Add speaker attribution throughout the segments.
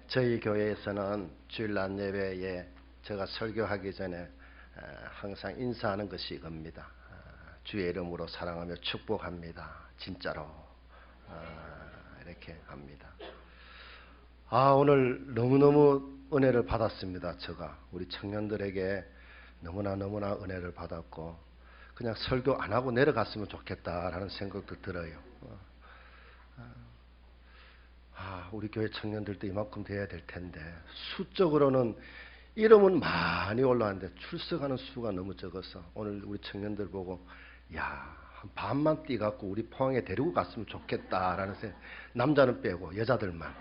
Speaker 1: 저희 교회에서는 주일 낮 예배에 제가 설교하기 전에 항상 인사하는 것이 이겁니다. 주의 이름으로 사랑하며 축복합니다. 진짜로 이렇게 합니다. 오늘 너무너무 은혜를 받았습니다. 제가 우리 청년들에게 너무나 은혜를 받았고 그냥 설교 안 하고 내려갔으면 좋겠다라는 생각도 들어요. 우리 교회 청년들도 이만큼 돼야 될 텐데 수적으로는 이름은 많이 올라왔는데 출석하는 수가 너무 적어서 오늘 우리 청년들 보고 한 반만 뛰갖고 우리 포항에 데리고 갔으면 좋겠다라는 생각. 남자는 빼고 여자들만.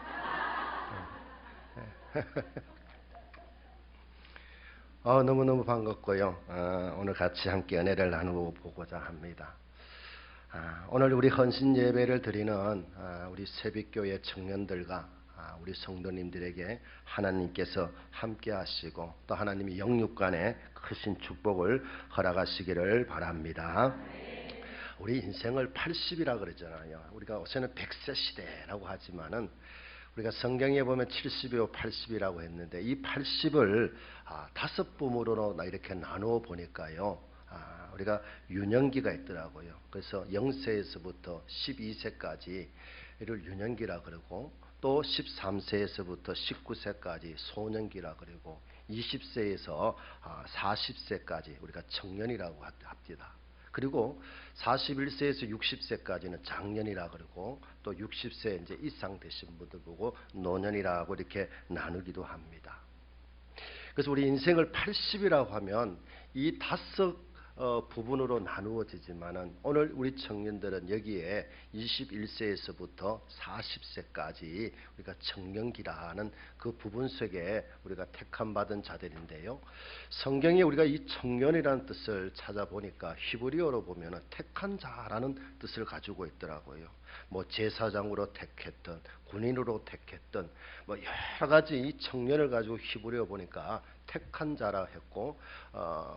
Speaker 1: 너무너무 반갑고요. 오늘 같이 함께 은혜를 나누고자 합니다. 오늘 우리 헌신 예배를 드리는 우리 새빛교회 청년들과 우리 성도님들에게 하나님께서 함께 하시고 또 하나님이 영육간에 크신 축복을 허락하시기를 바랍니다. 우리 인생을 80이라 그러잖아요. 우리가 요새는 100세 시대라고 하지만은 우리가 성경에 보면 70이고 80이라고 했는데 이 80을 다섯 부문으로 이렇게 나누어 보니까요. 우리가 유년기가 있더라고요. 그래서 0세에서부터 12세까지 이를 유년기라 그러고 또 13세에서부터 19세까지 소년기라 그러고 20세에서 40세까지 우리가 청년이라고 합니다. 그리고 41세에서 60세까지는 장년이라 그러고 또 60세 이제 이상 되신 분들 보고 노년이라고 이렇게 나누기도 합니다. 그래서 우리 인생을 80이라고 하면 이 다섯 부분으로 나누어지지만은 오늘 우리 청년들은 여기에 21세에서부터 40세까지 우리가 청년기라는 그 부분 속에 우리가 택함 받은 자들인데요. 성경에 우리가 이 청년이라는 뜻을 찾아보니까 히브리어로 보면은 택한 자라는 뜻을 가지고 있더라고요. 뭐 제사장으로 택했던 군인으로 택했던 뭐 여러 가지 이 청년을 가지고 히브리어 보니까 택한 자라 했고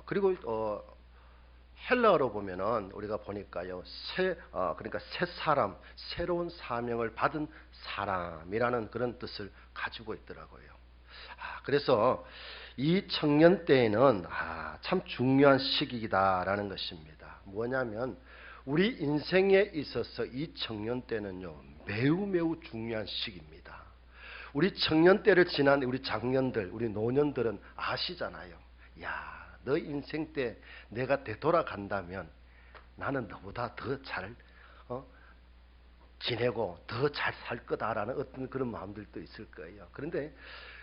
Speaker 1: 그리고 헬라어로 보면은 우리가 보니까요, 그러니까 새 사람, 새로운 사명을 받은 사람이라는 그런 뜻을 가지고 있더라고요. 그래서 이 청년 때에는 참 중요한 시기이다라는 것입니다. 뭐냐면 우리 인생에 있어서 이 청년 때는요, 매우 중요한 시기입니다. 우리 청년 때를 지난 우리 장년들, 우리 노년들은 아시잖아요. 너 인생 때 내가 되돌아간다면 나는 너보다 더 잘 지내고 더 잘 살 거다라는 어떤 그런 마음들도 있을 거예요. 그런데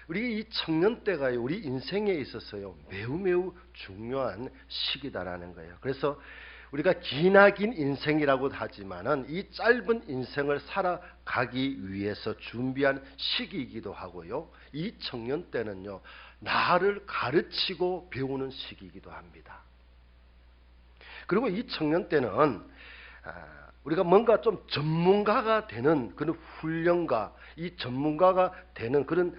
Speaker 1: 우리 이 청년 때가 우리 인생에 있어서요 매우 중요한 시기다라는 거예요. 그래서 우리가 기나긴 인생이라고 하지만은 이 짧은 인생을 살아가기 위해서 준비한 시기이기도 하고요. 이 청년 때는요 나를 가르치고 배우는 시기이기도 합니다. 그리고 이 청년 때는 우리가 뭔가 좀 전문가가 되는 그런 훈련과 이 전문가가 되는 그런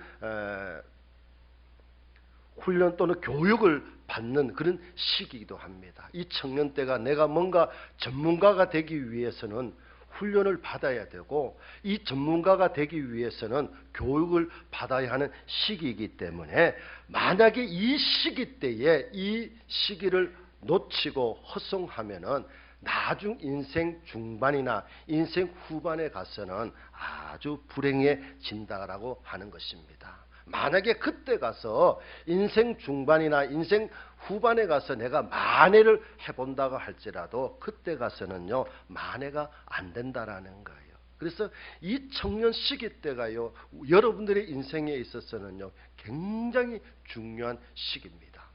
Speaker 1: 훈련 또는 교육을 받는 그런 시기이기도 합니다. 이 청년 때가 내가 뭔가 전문가가 되기 위해서는 훈련을 받아야 되고 이 전문가가 되기 위해서는 교육을 받아야 하는 시기이기 때문에 만약에 이 시기 때에 이 시기를 놓치고 허송하면은 나중 인생 중반이나 인생 후반에 가서는 아주 불행해진다라고 하는 것입니다. 만약에 그때 가서 인생 중반이나 인생 후반에 가서 내가 만회를 해본다고 할지라도 그때 가서는요 만회가 안 된다라는 거예요. 그래서 이 청년 시기 때가요 여러분들의 인생에 있어서는요 굉장히 중요한 시기입니다.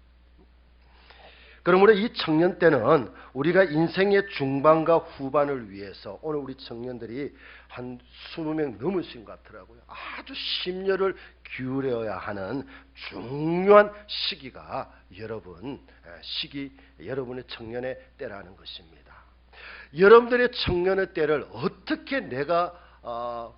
Speaker 1: 그러므로 이 청년 때는 우리가 인생의 중반과 후반을 위해서 오늘 우리 청년들이 한 20명 넘으신 것 같더라고요. 아주 심려를 기울여야 하는 중요한 시기가 여러분의 청년의 때라는 것입니다. 여러분들의 청년의 때를 어떻게 내가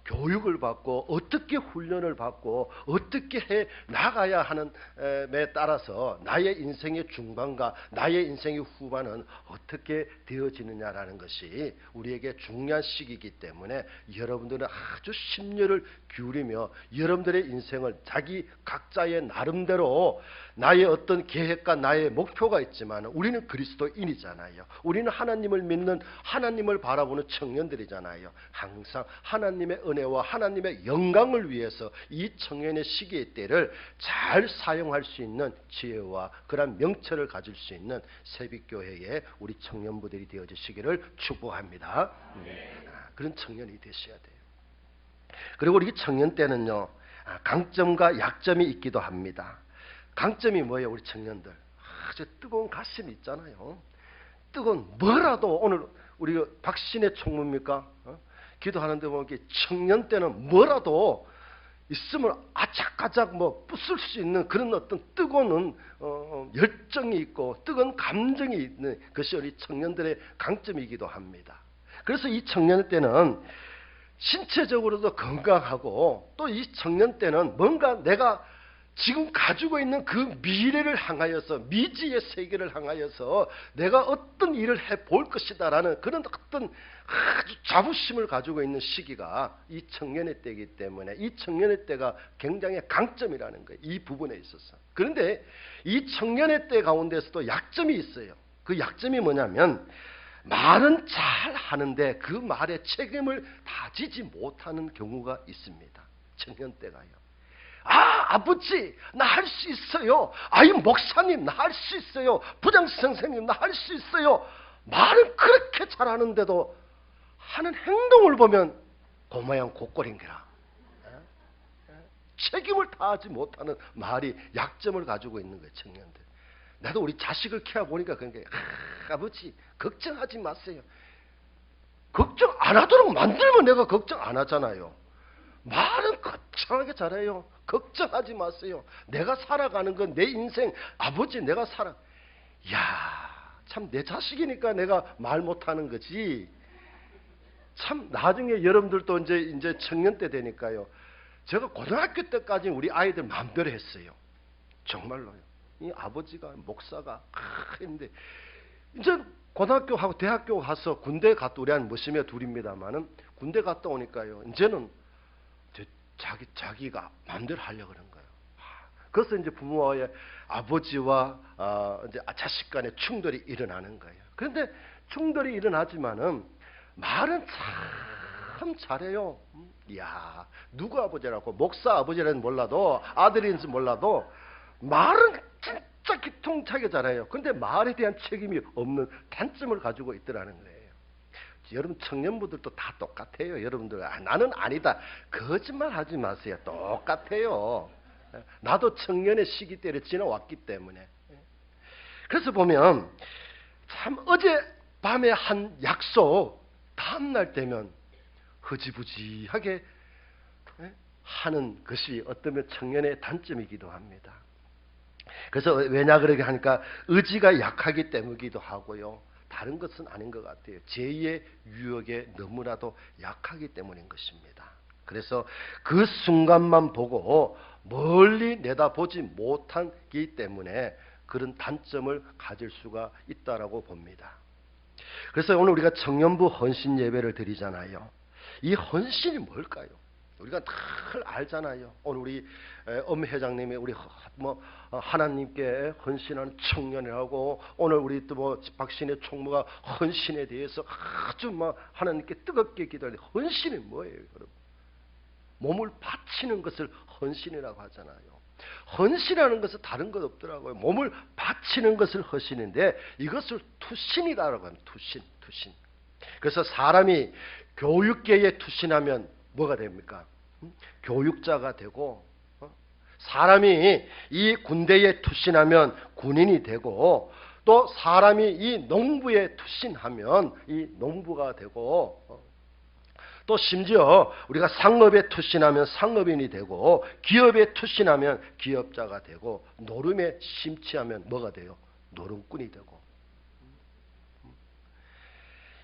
Speaker 1: 교육을 받고 어떻게 훈련을 받고 어떻게 해 나가야 하는에 따라서 나의 인생의 중반과 나의 인생의 후반은 어떻게 되어지느냐라는 것이 우리에게 중요한 시기이기 때문에 여러분들은 아주 심려를 기울이며 여러분들의 인생을 자기 각자의 나름대로 나의 어떤 계획과 나의 목표가 있지만 우리는 그리스도인이잖아요. 우리는 하나님을 믿는 하나님을 바라보는 청년들이잖아요. 항상 하나님의 은혜와 하나님의 영광을 위해서 이 청년의 시기의 때를 잘 사용할 수 있는 지혜와 그런 명철을 가질 수 있는 새빛교회의 우리 청년부들이 되어주시기를 축복합니다. 그런 청년이 되셔야 돼요. 그리고 우리 청년 때는요, 강점과 약점이 있기도 합니다. 강점이 뭐예요? 우리 청년들 아주 뜨거운 가슴이 있잖아요. 뜨거운 뭐라도 오늘 우리 박신의 총무입니까? 기도하는데 보면 청년 때는 뭐라도 있으면 아작아작 부술 수 있는 그런 어떤 뜨거운 열정이 있고 뜨거운 감정이 있는 것이 우리 청년들의 강점이기도 합니다. 그래서 이 청년 때는 신체적으로도 건강하고 또 이 청년 때는 뭔가 내가 지금 가지고 있는 그 미래를 향하여서 미지의 세계를 향하여서 내가 어떤 일을 해볼 것이다 라는 그런 어떤 아주 자부심을 가지고 있는 시기가 이 청년의 때이기 때문에 이 청년의 때가 굉장히 강점이라는 거예요. 이 부분에 있어서. 그런데 이 청년의 때 가운데서도 약점이 있어요. 그 약점이 뭐냐면 말은 잘 하는데 그 말에 책임을 다지지 못하는 경우가 있습니다. 청년 때가요. 아버지 나 할 수 있어요. 아이 목사님 나 할 수 있어요. 부장씨 선생님 나 할 수 있어요. 말은 그렇게 잘하는데도 하는 행동을 보면 그 모양 고꼴인 거라. 책임을 다하지 못하는 말이 약점을 가지고 있는 거예요. 청년들. 나도 우리 자식을 키워보니까 그런 게 아버지 걱정하지 마세요. 걱정 안 하도록 만들면 내가 걱정 안 하잖아요. 말은 거창하게 잘해요. 걱정하지 마세요. 내가 살아가는 건 내 인생. 아버지 내가 참 내 자식이니까 내가 말 못하는 거지. 참 나중에 여러분들도 이제 청년 때 되니까요. 제가 고등학교 때까지 우리 아이들 마음대로 했어요. 정말로요. 이 아버지가 목사가 했는데 이제 고등학교 하고 대학교 가서 군대 갔다 우리 한 몇십여 둘입니다만은 군대 갔다 오니까요. 이제는 자기가 마음대로 하려고 그런 거예요. 그래서 이제 부모와의 아버지와 이제 자식 간의 충돌이 일어나는 거예요. 그런데 충돌이 일어나지만은 말은 참 잘해요. 이야, 누구 아버지라고 목사 아버지라는 몰라도 아들인지 몰라도 말은 진짜 기통차게 잘해요. 그런데 말에 대한 책임이 없는 단점을 가지고 있더라는 거예요. 여러분 청년부들도 다 똑같아요. 여러분들 나는 아니다. 거짓말 하지 마세요. 똑같아요. 나도 청년의 시기 때를 지나왔기 때문에. 그래서 보면 참 어젯밤에 한 약속 다음날 되면 흐지부지하게 하는 것이 어쩌면 청년의 단점이기도 합니다. 그래서 왜냐 그러게 하니까 의지가 약하기 때문이기도 하고요. 다른 것은 아닌 것 같아요. 제2의 유혹에 너무나도 약하기 때문인 것입니다. 그래서 그 순간만 보고 멀리 내다보지 못하기 때문에 그런 단점을 가질 수가 있다라고 봅니다. 그래서 오늘 우리가 청년부 헌신 예배를 드리잖아요. 이 헌신이 뭘까요? 우리가 다 알잖아요. 오늘 우리 엄 회장님이 우리 하나님께 헌신하는 청년이라고 오늘 우리 또 박신의 총무가 헌신에 대해서 아주 하나님께 뜨겁게 기도하는 헌신이 뭐예요, 여러분? 몸을 바치는 것을 헌신이라고 하잖아요. 헌신하는 것은 다른 것 없더라고요. 몸을 바치는 것을 헌신인데 이것을 투신이라고 합니다. 투신. 그래서 사람이 교육계에 투신하면 뭐가 됩니까? 교육자가 되고, 사람이 이 군대에 투신하면 군인이 되고, 또 사람이 이 농부에 투신하면 이 농부가 되고, 또 심지어 우리가 상업에 투신하면 상업인이 되고, 기업에 투신하면 기업자가 되고, 노름에 심취하면 뭐가 돼요? 노름꾼이 되고,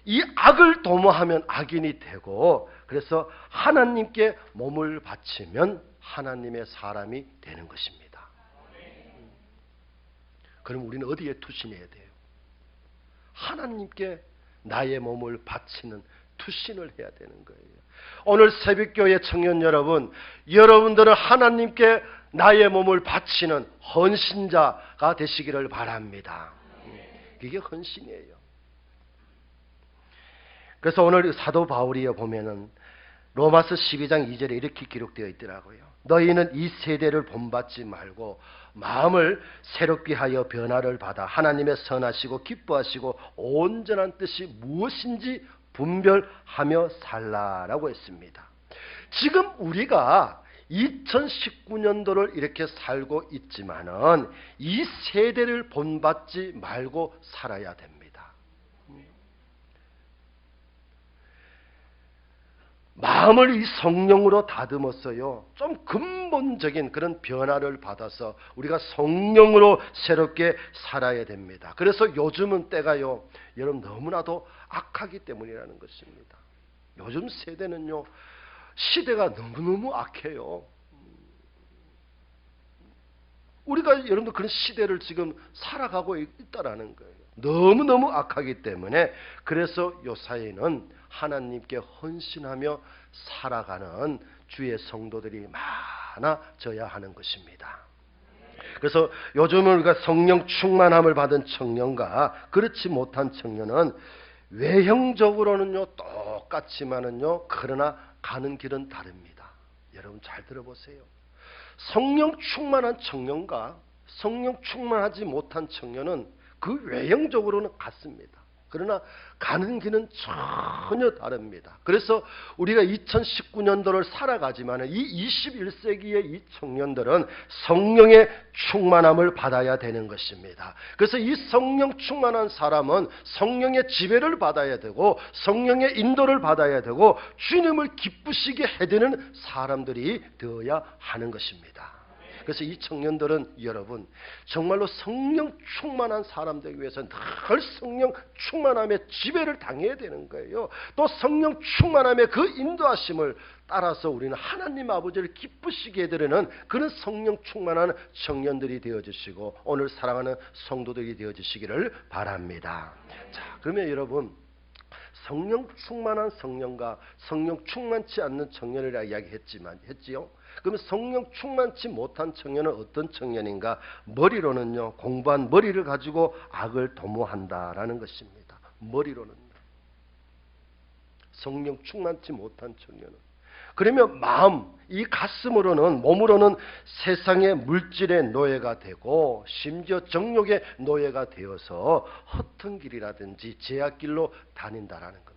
Speaker 1: 이 악을 도모하면 악인이 되고, 그래서 하나님께 몸을 바치면 하나님의 사람이 되는 것입니다. 그럼 우리는 어디에 투신해야 돼요? 하나님께 나의 몸을 바치는 투신을 해야 되는 거예요. 오늘 새벽교회 청년 여러분, 여러분들은 하나님께 나의 몸을 바치는 헌신자가 되시기를 바랍니다. 이게 헌신이에요. 그래서 오늘 사도 바울이요 보면은 로마서 12장 2절에 이렇게 기록되어 있더라고요. 너희는 이 세대를 본받지 말고 마음을 새롭게 하여 변화를 받아 하나님의 선하시고 기뻐하시고 온전한 뜻이 무엇인지 분별하며 살라라고 했습니다. 지금 우리가 2019년도를 이렇게 살고 있지만은 이 세대를 본받지 말고 살아야 됩니다. 마음을 이 성령으로 다듬었어요. 좀 근본적인 그런 변화를 받아서 우리가 성령으로 새롭게 살아야 됩니다. 그래서 요즘은 때가요, 여러분 너무나도 악하기 때문이라는 것입니다. 요즘 세대는요, 시대가 너무너무 악해요. 우리가 여러분들 그런 시대를 지금 살아가고 있다라는 거예요. 너무너무 악하기 때문에 그래서 요사이는 하나님께 헌신하며 살아가는 주의 성도들이 많아져야 하는 것입니다. 그래서 요즘은 우리가 성령 충만함을 받은 청년과 그렇지 못한 청년은 외형적으로는요 똑같지만은요 그러나 가는 길은 다릅니다. 여러분 잘 들어보세요. 성령 충만한 청년과 성령 충만하지 못한 청년은 그 외형적으로는 같습니다. 그러나 가는 길은 전혀 다릅니다. 그래서 우리가 2019년도를 살아가지만 이 21세기의 이 청년들은 성령의 충만함을 받아야 되는 것입니다. 그래서 이 성령 충만한 사람은 성령의 지배를 받아야 되고 성령의 인도를 받아야 되고 주님을 기쁘시게 해드리는 사람들이 되어야 하는 것입니다. 그래서 이 청년들은 여러분 정말로 성령 충만한 사람 되기 위해서는 늘 성령 충만함의 지배를 당해야 되는 거예요. 또 성령 충만함의 그 인도하심을 따라서 우리는 하나님 아버지를 기쁘시게 해드리는 그런 성령 충만한 청년들이 되어주시고 오늘 사랑하는 성도들이 되어주시기를 바랍니다. 자, 그러면 여러분 성령 충만한 청년과 성령 충만치 않는 청년이라 이야기했지요. 그러면 성령 충만치 못한 청년은 어떤 청년인가? 머리로는요 공부한 머리를 가지고 악을 도모한다라는 것입니다. 머리로는요. 성령 충만치 못한 청년은. 그러면 마음, 이 가슴으로는 몸으로는 세상의 물질의 노예가 되고 심지어 정욕의 노예가 되어서 허튼 길이라든지 제약길로 다닌다라는 겁니다.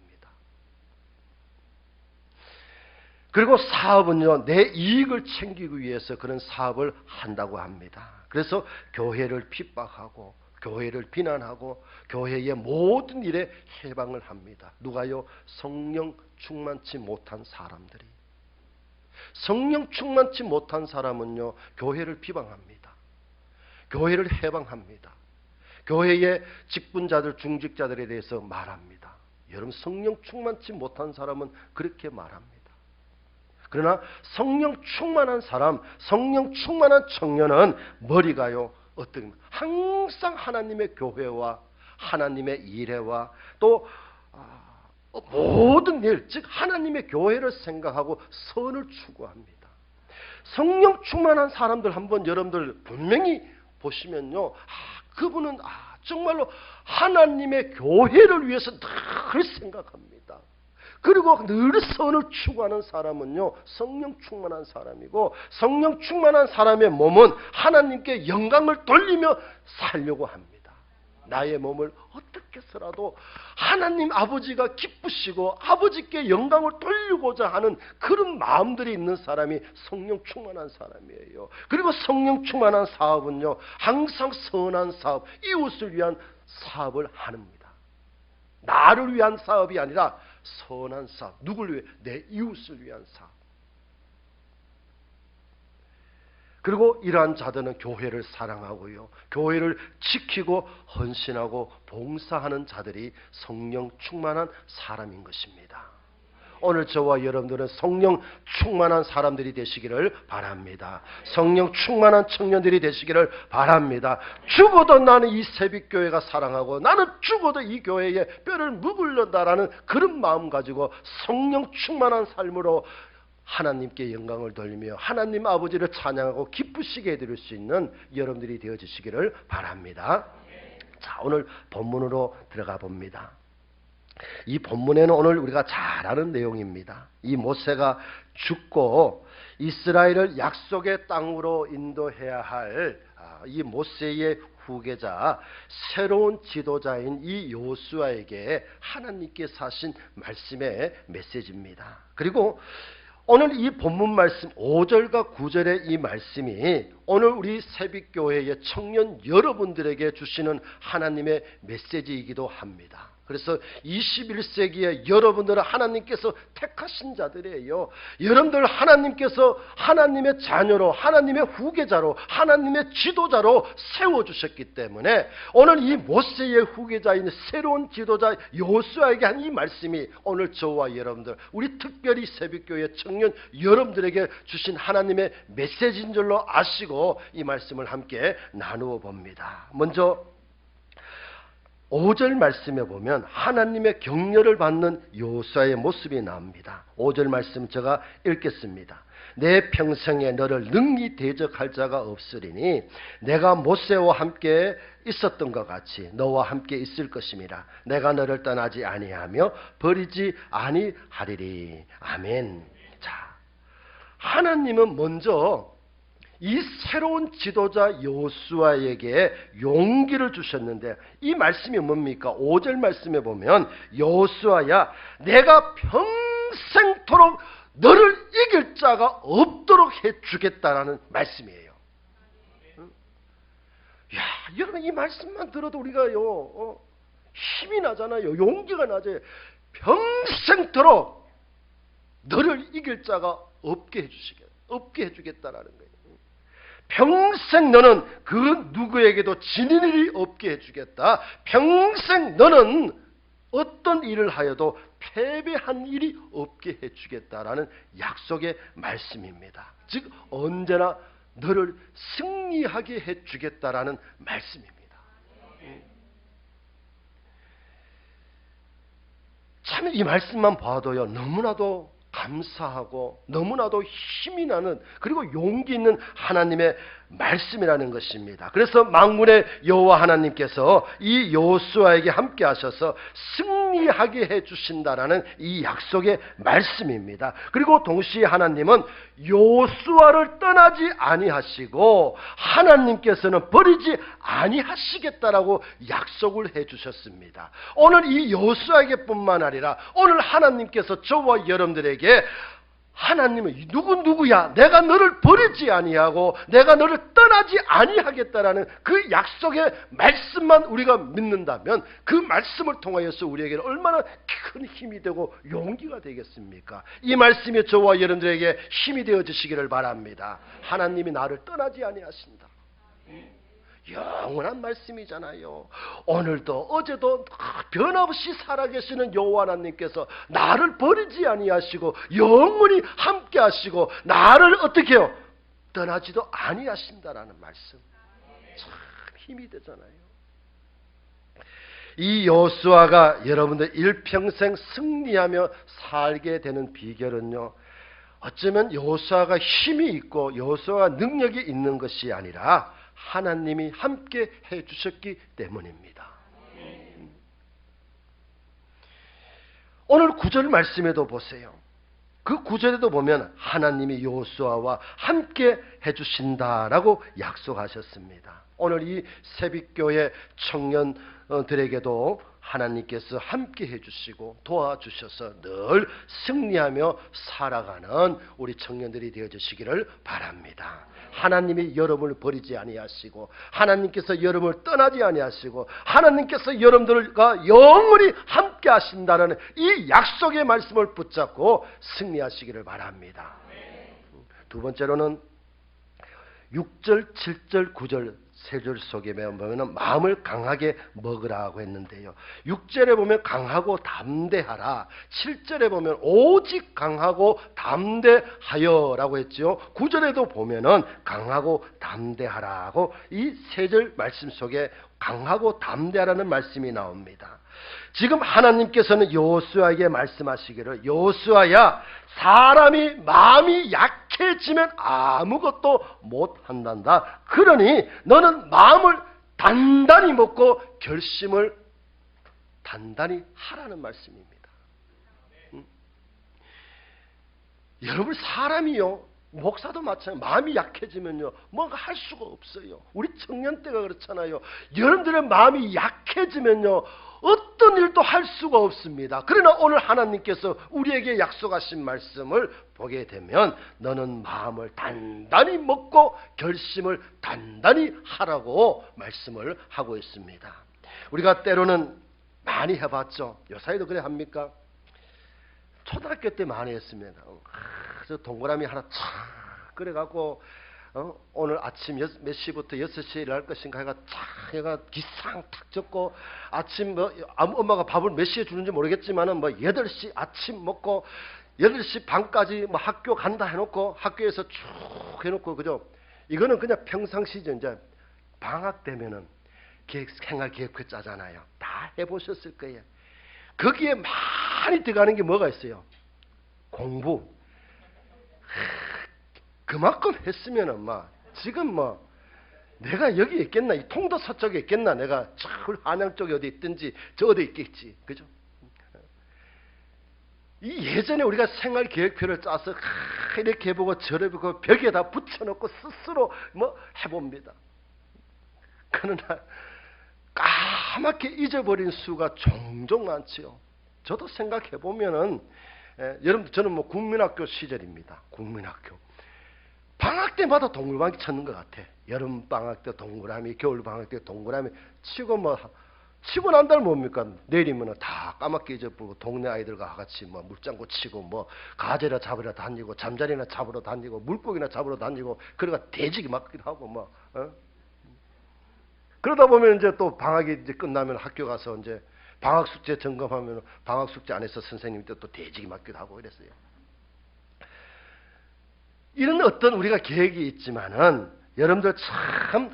Speaker 1: 그리고 사업은요 내 이익을 챙기기 위해서 그런 사업을 한다고 합니다. 그래서 교회를 핍박하고 교회를 비난하고 교회의 모든 일에 해방을 합니다. 누가요? 성령 충만치 못한 사람들이. 성령 충만치 못한 사람은요 교회를 비방합니다. 교회를 해방합니다. 교회의 직분자들, 중직자들에 대해서 말합니다. 여러분 성령 충만치 못한 사람은 그렇게 말합니다. 그러나 성령 충만한 사람, 성령 충만한 청년은 머리가요 어떤 항상 하나님의 교회와 하나님의 일회와 또 모든 일, 즉 하나님의 교회를 생각하고 선을 추구합니다. 성령 충만한 사람들 한번 여러분들 분명히 보시면요, 그분은 정말로 하나님의 교회를 위해서 늘 생각합니다. 그리고 늘 선을 추구하는 사람은요 성령 충만한 사람이고 성령 충만한 사람의 몸은 하나님께 영광을 돌리며 살려고 합니다. 나의 몸을 어떻게 해서라도 하나님 아버지가 기쁘시고 아버지께 영광을 돌리고자 하는 그런 마음들이 있는 사람이 성령 충만한 사람이에요. 그리고 성령 충만한 사업은요 항상 선한 사업, 이웃을 위한 사업을 합니다. 나를 위한 사업이 아니라 선한 사업, 누굴 위해? 내 이웃을 위한 사업. 그리고 이러한 자들은 교회를 사랑하고요, 교회를 지키고 헌신하고 봉사하는 자들이 성령 충만한 사람인 것입니다. 오늘 저와 여러분들은 성령 충만한 사람들이 되시기를 바랍니다. 성령 충만한 청년들이 되시기를 바랍니다. 죽어도 나는 이 새벽교회가 사랑하고 나는 죽어도 이 교회에 뼈를 묵을런다라는 그런 마음 가지고 성령 충만한 삶으로 하나님께 영광을 돌리며 하나님 아버지를 찬양하고 기쁘시게 해드릴 수 있는 여러분들이 되어주시기를 바랍니다. 자, 오늘 본문으로 들어가 봅니다. 이 본문에는 오늘 우리가 잘 아는 내용입니다. 이 모세가 죽고 이스라엘을 약속의 땅으로 인도해야 할 이 모세의 후계자, 새로운 지도자인 이 요수아에게 하나님께서 하신 말씀의 메시지입니다. 그리고 오늘 이 본문 말씀 5절과 9절의 이 말씀이 오늘 우리 새벽교회의 청년 여러분들에게 주시는 하나님의 메시지이기도 합니다. 그래서 21세기에 여러분들은 하나님께서 택하신 자들이에요. 여러분들 하나님께서 하나님의 자녀로, 하나님의 후계자로, 하나님의 지도자로 세워주셨기 때문에 오늘 이 모세의 후계자인 새로운 지도자 요수아에게 한 이 말씀이 오늘 저와 여러분들, 우리 특별히 새벽교회 청년 여러분들에게 주신 하나님의 메시지인 줄로 아시고 이 말씀을 함께 나누어 봅니다. 먼저 5절 말씀에 보면 하나님의 격려를 받는 요수아의 모습이 나옵니다. 5절 말씀 제가 읽겠습니다. 내 평생에 너를 능히 대적할 자가 없으리니 내가 모세와 함께 있었던 것 같이 너와 함께 있을 것임이라. 내가 너를 떠나지 아니하며 버리지 아니하리리. 아멘. 자, 하나님은 먼저 이 새로운 지도자 요수아에게 용기를 주셨는데 이 말씀이 뭡니까? 5절 말씀에 보면 요수아야 내가 평생토록 너를 이길 자가 없도록 해주겠다라는 말씀이에요. 야, 여러분 이 말씀만 들어도 우리가요 힘이 나잖아요. 용기가 나죠. 평생토록 너를 이길 자가 없게 해주겠다라는 거예요. 평생 너는 그 누구에게도 지는 일이 없게 해주겠다. 평생 너는 어떤 일을 하여도 패배한 일이 없게 해주겠다라는 약속의 말씀입니다. 즉 언제나 너를 승리하게 해주겠다라는 말씀입니다. 참 이 말씀만 봐도요 너무나도 감사하고 너무나도 힘이 나는 그리고 용기 있는 하나님의 말씀이라는 것입니다. 그래서 만군의 여호와 하나님께서 이 요수아에게 함께 하셔서 승리하게 해주신다라는 이 약속의 말씀입니다. 그리고 동시에 하나님은 요수아를 떠나지 아니하시고 하나님께서는 버리지 아니하시겠다라고 약속을 해주셨습니다. 오늘 이 요수아에게 뿐만 아니라 오늘 하나님께서 저와 여러분들에게 하나님은 누구야? 내가 너를 버리지 아니하고 내가 너를 떠나지 아니하겠다라는 그 약속의 말씀만 우리가 믿는다면 그 말씀을 통하여서 우리에게는 얼마나 큰 힘이 되고 용기가 되겠습니까? 이 말씀이 저와 여러분들에게 힘이 되어주시기를 바랍니다. 하나님이 나를 떠나지 아니하신다. 영원한 말씀이잖아요. 오늘도 어제도 변함없이 살아계시는 여호와 하나님께서 나를 버리지 아니하시고 영원히 함께 하시고 나를 어떻게 해요? 떠나지도 아니하신다라는 말씀. 참 힘이 되잖아요. 이 요수아가 여러분들 일평생 승리하며 살게 되는 비결은요, 어쩌면 요수아가 힘이 있고 요수아가 능력이 있는 것이 아니라 하나님이 함께 해주셨기 때문입니다. 오늘 9절 말씀에도 보세요. 그 9절에도 보면 하나님이 요수아와 함께 해주신다라고 약속하셨습니다. 오늘 이 새벽교회 청년들에게도 하나님께서 함께 해주시고 도와주셔서 늘 승리하며 살아가는 우리 청년들이 되어주시기를 바랍니다. 하나님이 여러분을 버리지 아니하시고 하나님께서 여러분을 떠나지 아니하시고 하나님께서 여러분들과 영원히 함께 하신다는 이 약속의 말씀을 붙잡고 승리하시기를 바랍니다. 두 번째로는 6절, 7절, 9절 세 줄 속에 보면 마음을 강하게 먹으라고 했는데요. 6절에 보면 강하고 담대하라. 7절에 보면 오직 강하고 담대하여라고 했죠. 9절에도 보면은 강하고 담대하라고 이 세 절 말씀 속에 강하고 담대하라는 말씀이 나옵니다. 지금 하나님께서는 여호수아에게 말씀하시기를 여호수아야 사람이 마음이 약해지면 아무것도 못한단다. 그러니 너는 마음을 단단히 먹고 결심을 단단히 하라는 말씀입니다. 여러분 사람이요 목사도 마찬가지예요. 마음이 약해지면요 뭔가 할 수가 없어요. 우리 청년 때가 그렇잖아요. 여러분들의 마음이 약해지면요 어떤 일도 할 수가 없습니다. 그러나 오늘 하나님께서 우리에게 약속하신 말씀을 보게 되면 너는 마음을 단단히 먹고 결심을 단단히 하라고 말씀을 하고 있습니다. 우리가 때로는 많이 해봤죠. 요사이도 그래 합니까? 초등학교 때 많이 했습니다. 저 동그라미 하나 착 그래갖고 오늘 아침 몇 시부터 6시에 일할 것인가 해가 착 해가 기상 탁 적고 아침 엄마가 밥을 몇 시에 주는지 모르겠지만은 8시 아침 먹고 8시 반까지 학교 간다 해놓고 학교에서 쭉 해놓고 그죠? 이거는 그냥 평상시죠. 이제 방학 되면은 생활 계획표 짜잖아요. 다 해보셨을 거예요. 거기에 많이 들어가는 게 뭐가 있어요? 공부. 그만큼 했으면은 지금 내가 여기 있겠나? 이 통도서 쪽에 있겠나? 내가 저 한양 쪽에 어디 있든지 저 어디 있겠지. 그죠? 이 예전에 우리가 생활 계획표를 짜서 이렇게 해보고 저렇게 해보고 벽에다 붙여놓고 스스로 해봅니다. 그러나 까맣게 잊어버린 수가 종종 많지요. 저도 생각해보면은 여러분 저는 국민학교 시절입니다. 국민학교 방학 때마다 동물방귀 쳤는 것 같아. 여름 방학 때 동그라미, 겨울 방학 때 동그라미 치고 치고 난 다음 뭡니까? 내리면 다 까맣게 잊어버리고 동네 아이들과 같이 물장구 치고 가재나 잡으러 다니고 잠자리나 잡으러 다니고 물고기나 잡으러 다니고 그러다 돼지기 맞기도 하고 그러다 보면 이제 또 방학이 이제 끝나면 학교 가서 이제 방학 숙제 점검하면 방학 숙제 안 해서 선생님이 또 돼지기 맞기도 하고 이랬어요. 이런 어떤 우리가 계획이 있지만은 여러분들 참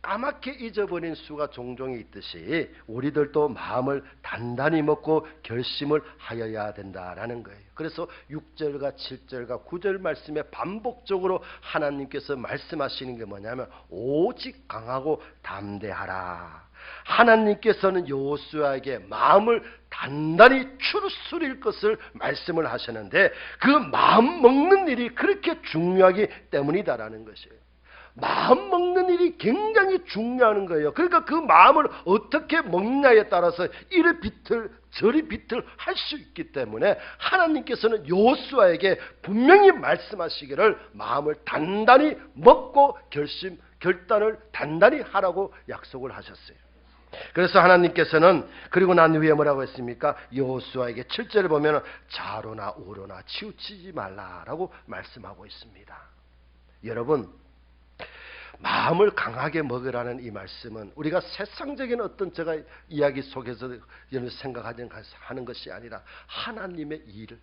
Speaker 1: 까맣게 잊어버린 수가 종종 있듯이 우리들도 마음을 단단히 먹고 결심을 하여야 된다라는 거예요. 그래서 6절과 7절과 9절 말씀에 반복적으로 하나님께서 말씀하시는 게 뭐냐면 오직 강하고 담대하라. 하나님께서는 여호수아에게 마음을 단단히 추스릴 것을 말씀을 하셨는데 그 마음 먹는 일이 그렇게 중요하기 때문이다라는 것이에요. 마음 먹는 일이 굉장히 중요한 거예요. 그러니까 그 마음을 어떻게 먹냐에 따라서 이리 비틀 저리 비틀 할 수 있기 때문에 하나님께서는 여호수아에게 분명히 말씀하시기를 마음을 단단히 먹고 결단을 단단히 하라고 약속을 하셨어요. 그래서 하나님께서는 그리고 난 후에 뭐라고 했습니까? 여호수아에게 7절을 보면 좌로나 우로나 치우치지 말라라고 말씀하고 있습니다. 여러분 마음을 강하게 먹으라는 이 말씀은 우리가 세상적인 어떤 제가 이야기 속에서 생각하는 것이 아니라 하나님의 일,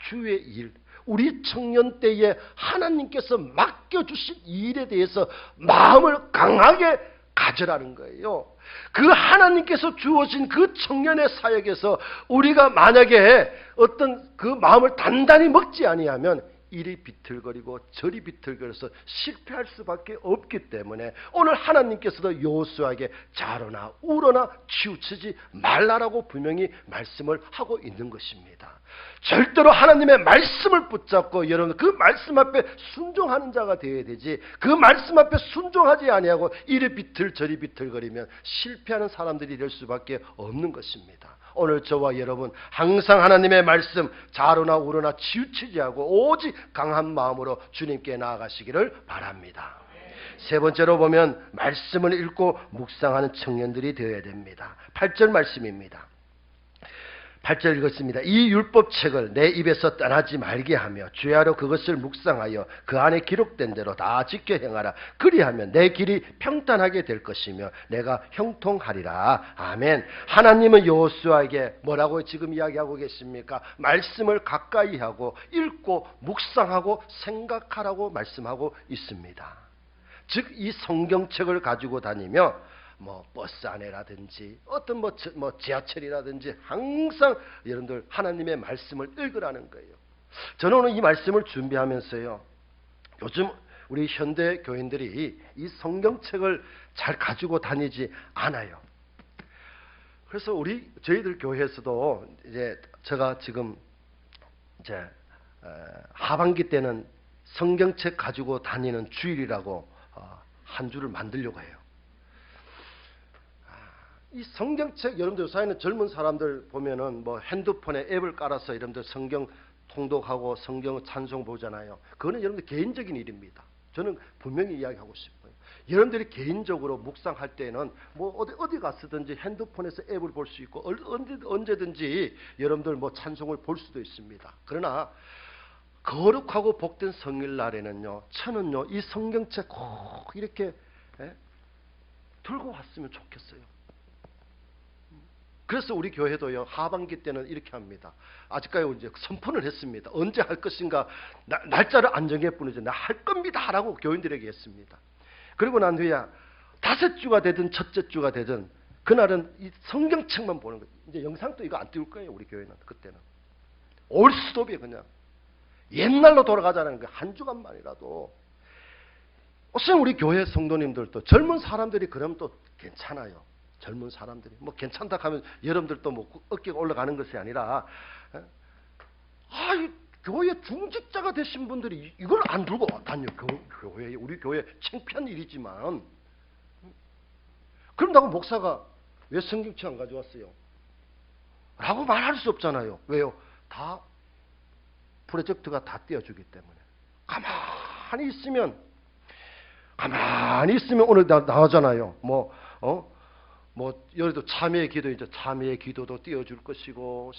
Speaker 1: 주의 일, 우리 청년 때에 하나님께서 맡겨주신 일에 대해서 마음을 강하게 가져라는 거예요. 그 하나님께서 주어진 그 청년의 사역에서 우리가 만약에 어떤 그 마음을 단단히 먹지 아니하면 이리 비틀거리고 저리 비틀거려서 실패할 수밖에 없기 때문에 오늘 하나님께서도 여호수아에게 좌로나 우로나 치우치지 말라라고 분명히 말씀을 하고 있는 것입니다. 절대로 하나님의 말씀을 붙잡고 여러분 그 말씀 앞에 순종하는 자가 되어야 되지 그 말씀 앞에 순종하지 아니하고 이리 비틀 저리 비틀거리면 실패하는 사람들이 될 수밖에 없는 것입니다. 오늘 저와 여러분 항상 하나님의 말씀 좌로나 우로나 치우치지 않고 오직 강한 마음으로 주님께 나아가시기를 바랍니다. 세 번째로 보면 말씀을 읽고 묵상하는 청년들이 되어야 됩니다. 8절 말씀입니다. 8절 읽었습니다. 이 율법책을 내 입에서 떠나지 말게 하며 주야로 그것을 묵상하여 그 안에 기록된 대로 다 지켜 행하라. 그리하면 내 길이 평탄하게 될 것이며 내가 형통하리라. 아멘. 하나님은 여호수아에게 뭐라고 지금 이야기하고 계십니까? 말씀을 가까이 하고 읽고 묵상하고 생각하라고 말씀하고 있습니다. 즉 이 성경책을 가지고 다니며 버스 안에라든지 어떤 지하철이라든지 항상 여러분들 하나님의 말씀을 읽으라는 거예요. 저는 오늘 이 말씀을 준비하면서요, 요즘 우리 현대 교인들이 이 성경책을 잘 가지고 다니지 않아요. 그래서 저희들 교회에서도 이제 제가 지금 이제 하반기 때는 성경책 가지고 다니는 주일이라고 한 주를 만들려고 해요. 이 성경책, 여러분들 요새는 젊은 사람들 보면은 핸드폰에 앱을 깔아서 여러분들 성경 통독하고 성경 찬송 보잖아요. 그거는 여러분들 개인적인 일입니다. 저는 분명히 이야기하고 싶어요. 여러분들이 개인적으로 묵상할 때는 어디 갔든지 핸드폰에서 앱을 볼 수 있고 언제든지 여러분들 찬송을 볼 수도 있습니다. 그러나 거룩하고 복된 성일날에는요, 저는요 이 성경책 꼭 이렇게 들고 왔으면 좋겠어요. 그래서 우리 교회도요, 하반기 때는 이렇게 합니다. 아직까지 이제 선포를 했습니다. 언제 할 것인가, 날짜를 안 정해 뿐이지 나 할 겁니다 라고 교인들에게 했습니다. 그리고 난 후에 5주가 되든 첫째 주가 되든 그날은 이 성경책만 보는 거예요. 이제 영상도 이거 안 띄울 거예요. 우리 교회는 그때는 올 수도비에 그냥 옛날로 돌아가자는 거예요. 한 주간만이라도. 우선 우리 교회 성도님들도 젊은 사람들이 그러면 또 괜찮아요. 젊은 사람들이 괜찮다 하면 여러분들도 어깨가 올라가는 것이 아니라 교회 중직자가 되신 분들이 이걸 안 들고 다녀. 교회, 우리 교회 창피한 일이지만 그런다고 목사가 왜 성경책 안 가져왔어요? 라고 말할 수 없잖아요. 왜요? 다 프로젝트가 다 띄워주기 때문에. 가만히 있으면 오늘 나오잖아요. 예를 들어 참회의 기도, 이제 참회의 기도도 띄워줄 것이고,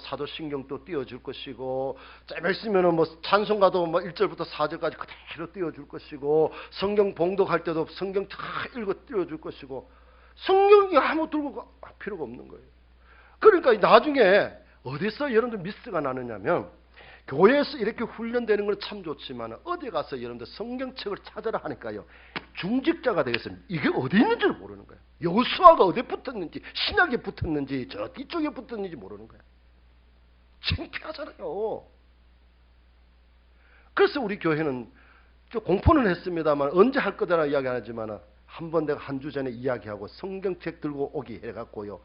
Speaker 1: 사도신경도 띄워줄 것이고, 좀 있으면은 찬송가도 1절부터 4절까지 그대로 띄워줄 것이고, 성경 봉독할 때도 성경 다 읽어 띄워줄 것이고, 성경이 아무 들고 필요가 없는 거예요. 그러니까 나중에 어디서 여러분들 미스가 나느냐면, 교회에서 이렇게 훈련되는 건 참 좋지만 어디 가서 여러분들 성경책을 찾아라 하니까요, 중직자가 되겠습니다. 이게 어디 있는지를 모르는 거예요. 여호수아가 어디에 붙었는지, 신약에 붙었는지, 저 뒤쪽에 붙었는지 모르는 거예요. 창피하잖아요. 그래서 우리 교회는 공포는 했습니다만 언제 할 거다라 이야기 안 하지만 한 번 내가 한 주 전에 이야기하고 성경책 들고 오기 해갖고요,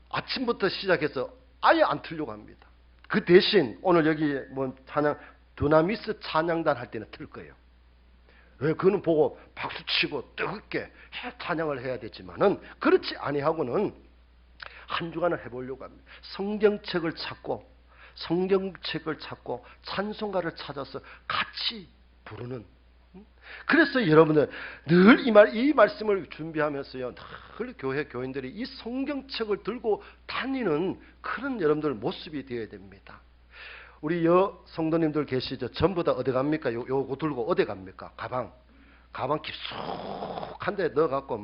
Speaker 1: 아침부터 시작해서 아예 안 틀려고 합니다. 그 대신 오늘 여기 찬양 두나미스 찬양단 할 때는 틀 거예요. 왜? 그거는 보고 박수치고 뜨겁게 찬양을 해야 되지만은 그렇지 아니하고는 한 주간을 해보려고 합니다. 성경책을 찾고 찬송가를 찾아서 같이 부르는. 그래서 여러분들 늘 이 말씀을 준비하면서요, 늘 교회 교인들이 이 성경책을 들고 다니는 그런 여러분들 모습이 되어야 됩니다. 우리 성도님들 계시죠? 전부 다 어디 갑니까? 요거 들고 어디 갑니까? 가방 깊숙한 데 넣어갖고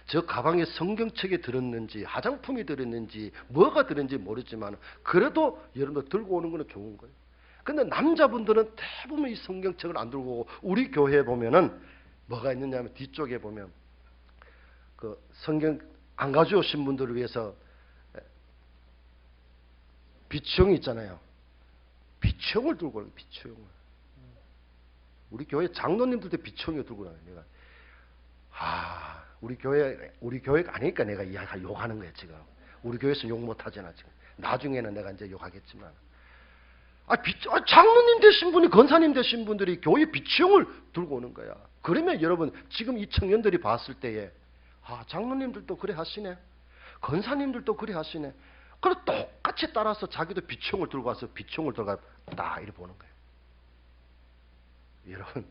Speaker 1: 저 가방에 성경책이 들었는지 화장품이 들었는지 뭐가 들었는지 모르지만 그래도 여러분들 들고 오는 거는 좋은 거예요. 근데 남자분들은 대부분 이 성경책을 안 들고 오고, 우리 교회에 보면은 뭐가 있느냐면 뒤쪽에 보면 그 성경 안 가져오신 분들을 위해서 비치용이 있잖아요. 비치용을 들고 오는 거예요. 비치용을. 우리 교회 장로님들도 비치용을 들고 나요. 내가 우리 교회가 아니니까 내가 욕하는 거예요 지금. 우리 교회에서 욕 못하잖아 지금. 나중에는 내가 이제 욕하겠지만. 장로님 되신 분이, 권사님 되신 분들이 교회 비치용을 들고 오는 거야. 그러면 여러분 지금 이 청년들이 봤을 때에 장로님들도 그래 하시네, 권사님들도 그래 하시네. 그래 똑같이 따라서 자기도 비치용을 들고 와서 비치용을 들고 딱 이렇게 보는 거예요. 여러분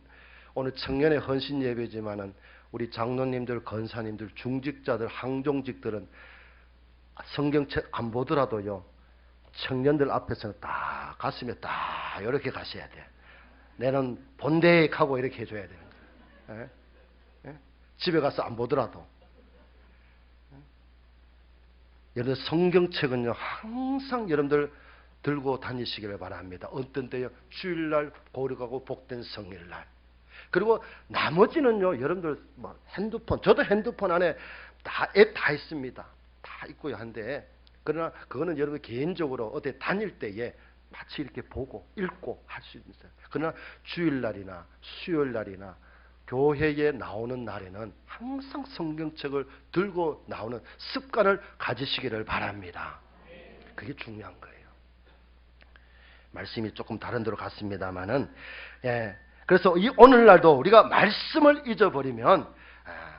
Speaker 1: 오늘 청년의 헌신 예배지만은 우리 장로님들, 권사님들, 중직자들, 항종직들은 성경책 안 보더라도요, 청년들 앞에서는 딱 가슴에 딱 이렇게 가셔야 돼. 내는 본대하고 이렇게 해줘야 되는 거예요. 집에 가서 안 보더라도. 여러분들 성경책은요, 항상 여러분들 들고 다니시기를 바랍니다. 어떤 때요? 주일날 고르가고 복된 성일날. 그리고 나머지는요, 여러분들 뭐 핸드폰, 저도 핸드폰 안에 다 앱 다 있습니다. 다 있고요 한데, 그러나 그거는 여러분 개인적으로 어디 다닐 때에 마치 이렇게 보고 읽고 할 수 있어요. 그러나 주일날이나 수요일날이나 교회에 나오는 날에는 항상 성경책을 들고 나오는 습관을 가지시기를 바랍니다. 그게 중요한 거예요. 말씀이 조금 다른 데로 갔습니다만은, 그래서 이 오늘날도 우리가 말씀을 잊어버리면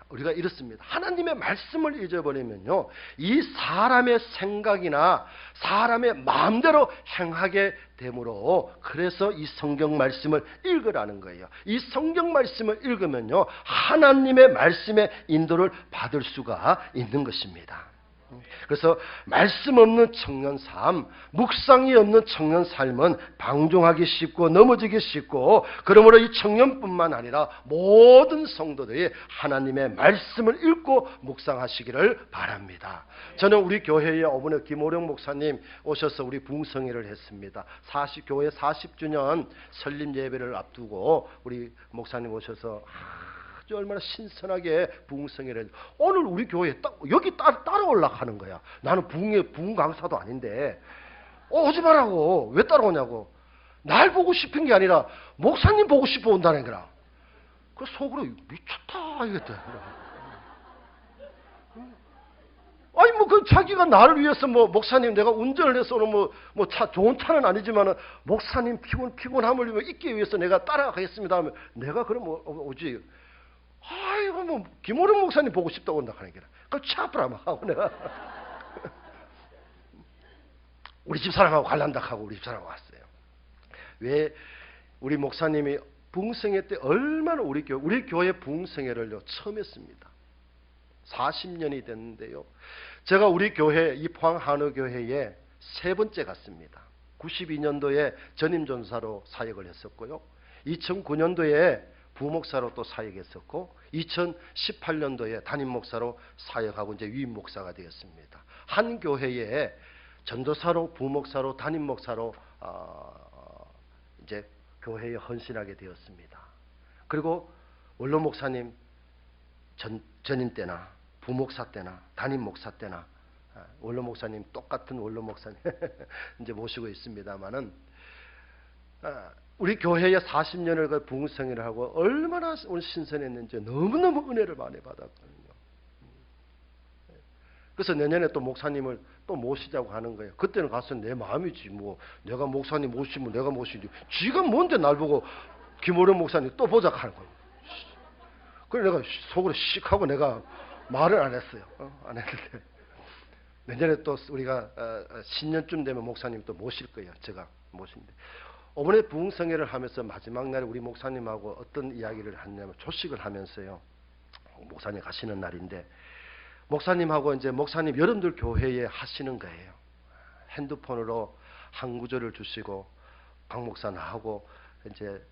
Speaker 1: 우리가 이렇습니다. 하나님의 말씀을 잊어버리면요, 이 사람의 생각이나 사람의 마음대로 행하게 되므로, 그래서 이 성경 말씀을 읽으라는 거예요. 이 성경 말씀을 읽으면요, 하나님의 말씀의 인도를 받을 수가 있는 것입니다. 그래서 말씀 없는 청년 삶, 묵상이 없는 청년 삶은 방종하기 쉽고 넘어지기 쉽고, 그러므로 이 청년뿐만 아니라 모든 성도들이 하나님의 말씀을 읽고 묵상하시기를 바랍니다. 저는 우리 교회에 이번에 김호령 목사님 오셔서 우리 부흥성회를 했습니다. 교회 40주년 설립 예배를 앞두고 우리 목사님 오셔서 아주 얼마나 신선하게 부흥성회를 오늘 우리 교회에 여기 따라오려고 하는 거야. 나는 부흥 강사도 아닌데 오지 말라고. 왜 따라오냐고. 날 보고 싶은 게 아니라 목사님 보고 싶어 온다는 거라. 그 속으로 미쳤다 이랬다. 아니 그 자기가 나를 위해서 목사님 내가 운전을 해서 오늘 차 좋은 차는 아니지만은 목사님 피곤함을 잊기 위해서 내가 따라가겠습니다 하면 내가 그럼 오지. 아이고 김호령 목사님 보고 싶다고 온다 하는 게라. 그걸 차프라마 하고 내가 우리 집사람하고 갈란다 하고 우리 집사람하고 왔어요. 왜 우리 목사님이 부흥성회 때 얼마나 우리 교회 부흥성회를요 처음 했습니다. 40년이 됐는데요. 제가 우리 교회 이 포항 한우교회에 세 번째 갔습니다. 92년도에 전임 전사로 사역을 했었고요. 2009년도에 부목사로 또 사역했었고 2018년도에 담임 목사로 사역하고 이제 위임 목사가 되었습니다. 한 교회에 전도사로 부목사로 담임 목사로 이제 교회에 헌신하게 되었습니다. 그리고 원로 목사님 전임 때나 부목사 때나 담임 목사 때나 원로 목사님 똑같은 원로 목사님 이제 모시고 있습니다만은 우리 교회에 40년을 그 부흥성회를 하고 얼마나 오늘 신선했는지 너무너무 은혜를 많이 받았거든요. 그래서 내년에 또 목사님을 또 모시자고 하는 거예요. 그때는 가서 내 마음이지 내가 목사님 모시면 내가 모시지. 쥐가 뭔데 날 보고 김호령 목사님 또 보자고 하는 거예요. 그래 내가 속으로 씩 하고 내가 말을 안 했어요. 안 했는데 내년에 또 우리가 신년쯤 되면 목사님 또 모실 거예요. 제가 모신데 이번에 부흥성회를 하면서 마지막 날에 우리 목사님하고 어떤 이야기를 했냐면 조식을 하면서요. 목사님 가시는 날인데 목사님하고 이제 목사님 여러분들 교회에 하시는 거예요. 핸드폰으로 한 구절을 주시고 박 목사 나하고 이제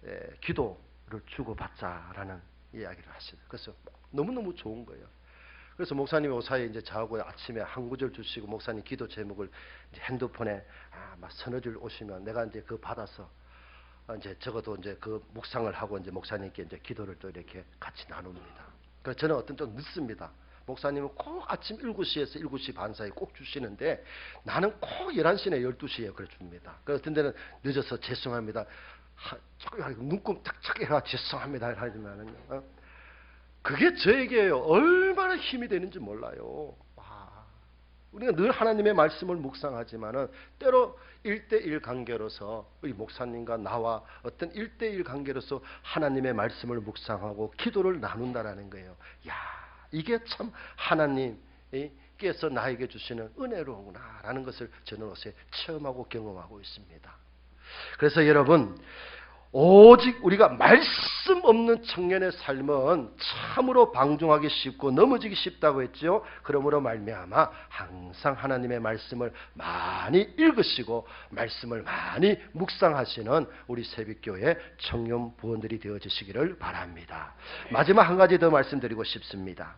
Speaker 1: 기도를 주고 받자라는 이야기를 하시죠. 그래서 너무너무 좋은 거예요. 그래서 목사님이 오사에 이제 저하고 아침에 한 구절 주시고 목사님 기도 제목을 이제 핸드폰에 막 서너 줄 오시면 내가 이제 그거 받아서 이제 적어도 이제 그 묵상을 하고 이제 목사님께 이제 기도를 또 이렇게 같이 나눕니다. 그래서 저는 어떤 좀 늦습니다. 목사님은 꼭 아침 7시에서 7시 반 사이에 꼭 주시는데 나는 꼭 11시나 12시에 그래 줍니다. 그 어떤 데는 늦어서 죄송합니다. 눈금 탁탁 해가 죄송합니다 하지만은요. 그게 저에게 얼마나 힘이 되는지 몰라요. 우리가 늘 하나님의 말씀을 묵상하지만은 때로 1대1 관계로서 우리 목사님과 나와 어떤 1대1 관계로서 하나님의 말씀을 묵상하고 기도를 나눈다라는 거예요. 이게 참 하나님께서 나에게 주시는 은혜로구나라는 것을 저는 요새 체험하고 경험하고 있습니다. 그래서 여러분 오직 우리가 말씀 없는 청년의 삶은 참으로 방종하기 쉽고 넘어지기 쉽다고 했죠. 그러므로 말미암아 항상 하나님의 말씀을 많이 읽으시고 말씀을 많이 묵상하시는 우리 새벽교회 청년 부원들이 되어주시기를 바랍니다. 마지막 한 가지 더 말씀드리고 싶습니다.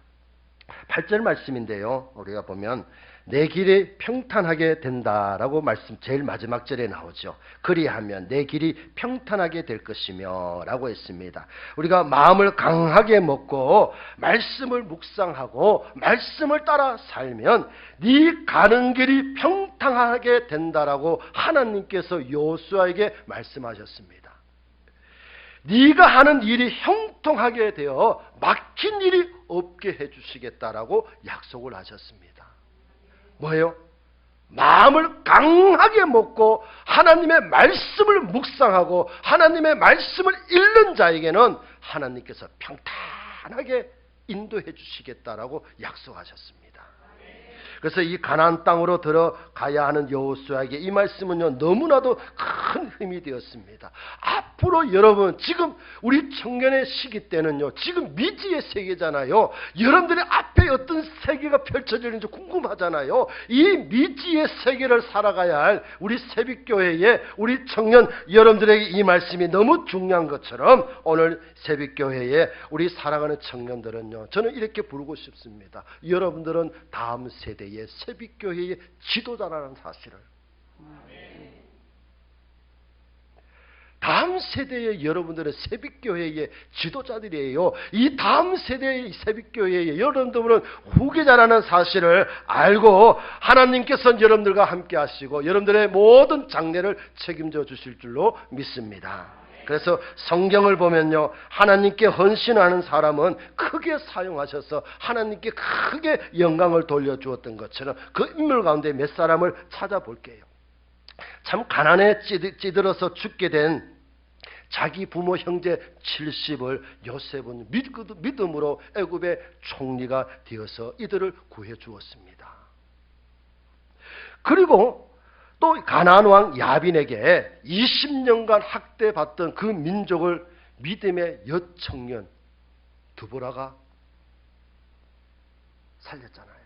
Speaker 1: 8절 말씀인데요. 우리가 보면 내 길이 평탄하게 된다라고 말씀 제일 마지막 절에 나오죠. 그리하면 내 길이 평탄하게 될 것이며 라고 했습니다. 우리가 마음을 강하게 먹고 말씀을 묵상하고 말씀을 따라 살면 네 가는 길이 평탄하게 된다라고 하나님께서 여호수아에게 말씀하셨습니다. 네가 하는 일이 형통하게 되어 막힌 일이 없게 해주시겠다라고 약속을 하셨습니다. 뭐예요? 마음을 강하게 먹고 하나님의 말씀을 묵상하고 하나님의 말씀을 읽는 자에게는 하나님께서 평탄하게 인도해 주시겠다라고 약속하셨습니다. 그래서 이 가나안 땅으로 들어가야 하는 여호수아에게 이 말씀은요 너무나도 큰 힘이 되었습니다. 앞으로 여러분 지금 우리 청년의 시기 때는요 지금 미지의 세계잖아요. 여러분들의 앞에 어떤 세계가 펼쳐지는지 궁금하잖아요. 이 미지의 세계를 살아가야 할 우리 새벽교회에 우리 청년 여러분들에게 이 말씀이 너무 중요한 것처럼 오늘 새벽교회에 우리 사랑하는 청년들은요 저는 이렇게 부르고 싶습니다. 여러분들은 다음 세대의 새벽교회의 지도자라는 사실을 다음 세대의 여러분들은 새벽교회의 지도자들이에요. 이 다음 세대의 새벽교회의 여러분들은 후계자라는 사실을 알고 하나님께서는 여러분들과 함께 하시고 여러분들의 모든 장래를 책임져 주실 줄로 믿습니다. 그래서 성경을 보면요 하나님께 헌신하는 사람은 크게 사용하셔서 하나님께 크게 영광을 돌려주었던 것처럼 그 인물 가운데 몇 사람을 찾아볼게요. 참 가난에 찌들어서 죽게 된 자기 부모 형제 70을 요셉은 믿음으로 애굽의 총리가 되어서 이들을 구해 주었습니다. 그리고 또 가나안 왕 야빈에게 20년간 학대받던 그 민족을 믿음의 여청년 드보라가 살렸잖아요.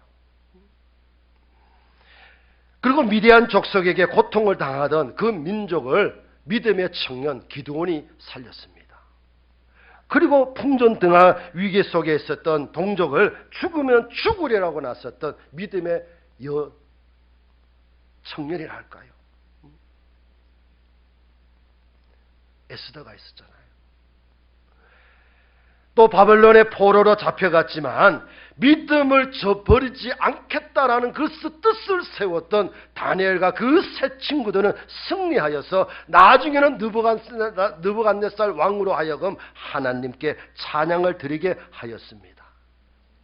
Speaker 1: 그리고 미디안 족속에게 고통을 당하던 그 민족을 믿음의 청년 기드온이 살렸습니다. 그리고 풍전등화 위기 속에 있었던 동족을 죽으면 죽으리라고 나섰던 믿음의 청년이라 할까요? 에스더가 있었잖아요. 또 바벨론의 포로로 잡혀갔지만 믿음을 저버리지 않겠다라는 그 뜻을 세웠던 다니엘과 그 세 친구들은 승리하여서 나중에는 느부갓네살 왕으로 하여금 하나님께 찬양을 드리게 하였습니다.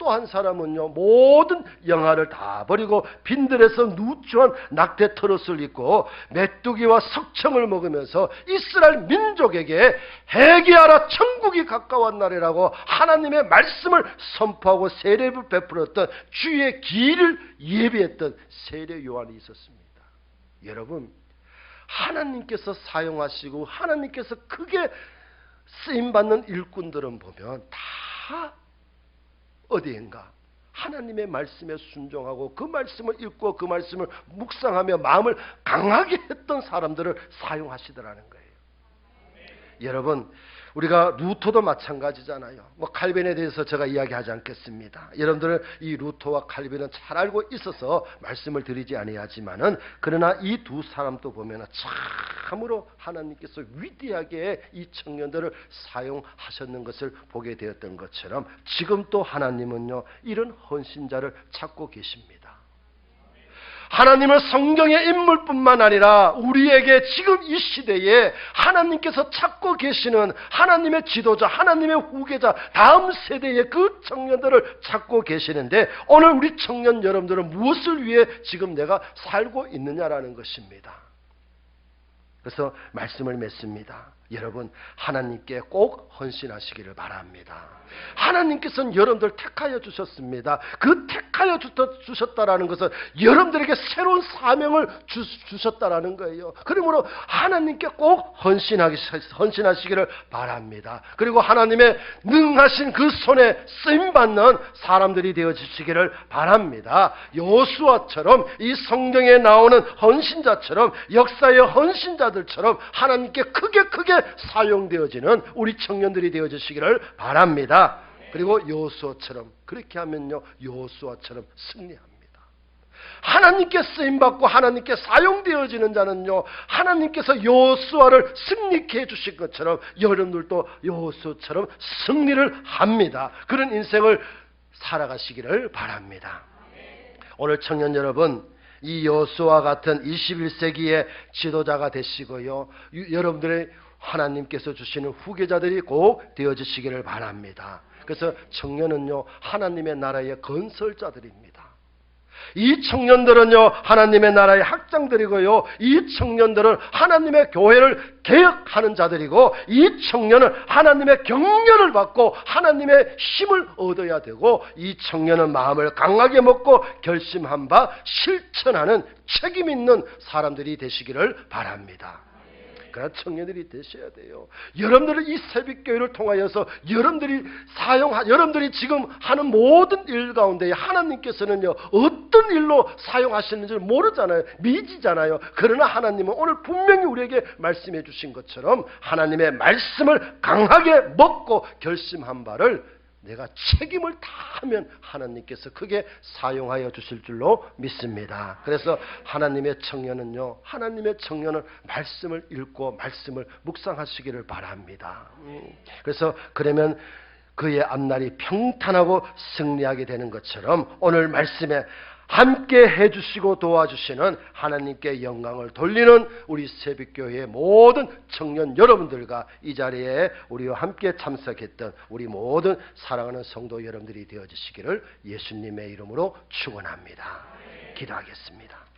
Speaker 1: 또 한 사람은요 모든 영화를 다 버리고 빈들에서 누추한 낙태 털옷을 입고 메뚜기와 석청을 먹으면서 이스라엘 민족에게 회개하라 천국이 가까웠나리라고 하나님의 말씀을 선포하고 세례를 베풀었던 주의 길을 예비했던 세례 요한이 있었습니다. 여러분 하나님께서 사용하시고 하나님께서 크게 쓰임받는 일꾼들은 보면 다 어디인가 하나님의 말씀에 순종하고 그 말씀을 읽고 그 말씀을 묵상하며 마음을 강하게 했던 사람들을 사용하시더라는 거예요. 여러분 우리가 루터도 마찬가지잖아요. 칼빈에 대해서 제가 이야기하지 않겠습니다. 여러분들은 이 루터와 칼빈은 잘 알고 있어서 말씀을 드리지 아니하지만은 그러나 이 두 사람도 보면 참으로 하나님께서 위대하게 이 청년들을 사용하셨는 것을 보게 되었던 것처럼 지금 또 하나님은요 이런 헌신자를 찾고 계십니다. 하나님은 성경의 인물뿐만 아니라 우리에게 지금 이 시대에 하나님께서 찾고 계시는 하나님의 지도자, 하나님의 후계자, 다음 세대의 그 청년들을 찾고 계시는데 오늘 우리 청년 여러분들은 무엇을 위해 지금 내가 살고 있느냐라는 것입니다. 그래서 말씀을 맺습니다. 여러분 하나님께 꼭 헌신하시기를 바랍니다. 하나님께서는 여러분들 택하여 주셨습니다. 그 택하여 주셨다라는 것은 여러분들에게 새로운 사명을 주셨다라는 거예요. 그러므로 하나님께 꼭 헌신하시기를 바랍니다. 그리고 하나님의 능하신 그 손에 쓰임받는 사람들이 되어주시기를 바랍니다. 여호수아처럼 이 성경에 나오는 헌신자처럼 역사의 헌신자들처럼 하나님께 크게 사용되어지는 우리 청년들이 되어주시기를 바랍니다. 그리고 여호수아처럼 그렇게 하면요 여호수아처럼 승리합니다. 하나님께 쓰임받고 하나님께 사용되어지는 자는요 하나님께서 여호수아를 승리케 해주신 것처럼 여러분들도 여호수아처럼 승리를 합니다. 그런 인생을 살아가시기를 바랍니다. 오늘 청년 여러분 이 여호수아와 같은 21세기의 지도자가 되시고요 여러분들의 하나님께서 주시는 후계자들이 꼭 되어주시기를 바랍니다. 그래서 청년은요 하나님의 나라의 건설자들입니다. 이 청년들은요 하나님의 나라의 학장들이고요 이 청년들은 하나님의 교회를 개혁하는 자들이고 이 청년은 하나님의 격려를 받고 하나님의 힘을 얻어야 되고 이 청년은 마음을 강하게 먹고 결심한 바 실천하는 책임 있는 사람들이 되시기를 바랍니다. 그런 청년들이 되셔야 돼요. 여러분들은 이 새벽교회를 통하여서 여러분들이 지금 하는 모든 일 가운데 하나님께서는요 어떤 일로 사용하시는지 모르잖아요. 미지잖아요. 그러나 하나님은 오늘 분명히 우리에게 말씀해 주신 것처럼 하나님의 말씀을 강하게 먹고 결심한 바를 내가 책임을 다하면 하나님께서 크게 사용하여 주실 줄로 믿습니다. 그래서 하나님의 청년은 말씀을 읽고 말씀을 묵상하시기를 바랍니다. 그래서 그러면 그의 앞날이 평탄하고 승리하게 되는 것처럼 오늘 말씀에 함께 해주시고 도와주시는 하나님께 영광을 돌리는 우리 새벽교회의 모든 청년 여러분들과 이 자리에 우리와 함께 참석했던 우리 모든 사랑하는 성도 여러분들이 되어주시기를 예수님의 이름으로 축원합니다. 기도하겠습니다.